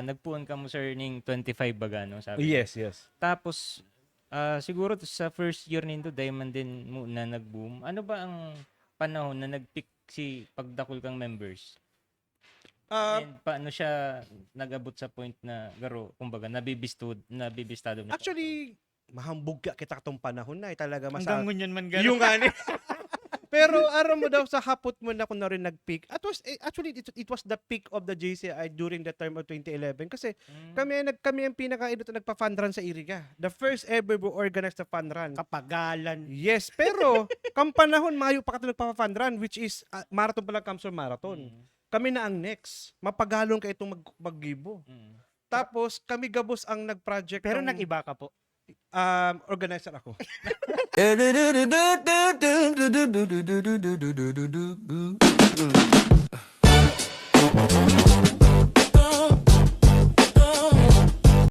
nagpuan ka mo sir ning 25 baga no sabi. Yes, yes. Tapos siguro sa first year nindo diamond din muna nag-boom. Ano ba ang panahon na nag-peak si pagdakol kang members? And paano siya nag-abot sa point na garo kumbaga nabibistado na siya? Actually, mahambog ka kita katong panahon na talaga Hanggang ngunyan man gano'n. yung ani. Pero araw mo daw sa hapot mo na kung na rin nag-peak. It was the peak of the JCI during the term of 2011 kasi kami ang nagpa-fund run sa Iriga. The first ever we organized the fund run. Kapagalan. Yes, pero kam panahon mayo pa ka nagpa-fund run which is marathon pala Kamsur Marathon. Kami na ang next. Mapagalong ka itong maggibo. Tapos kami gabos ang nag-project. Pero nag-iba ka po. Organizer ako.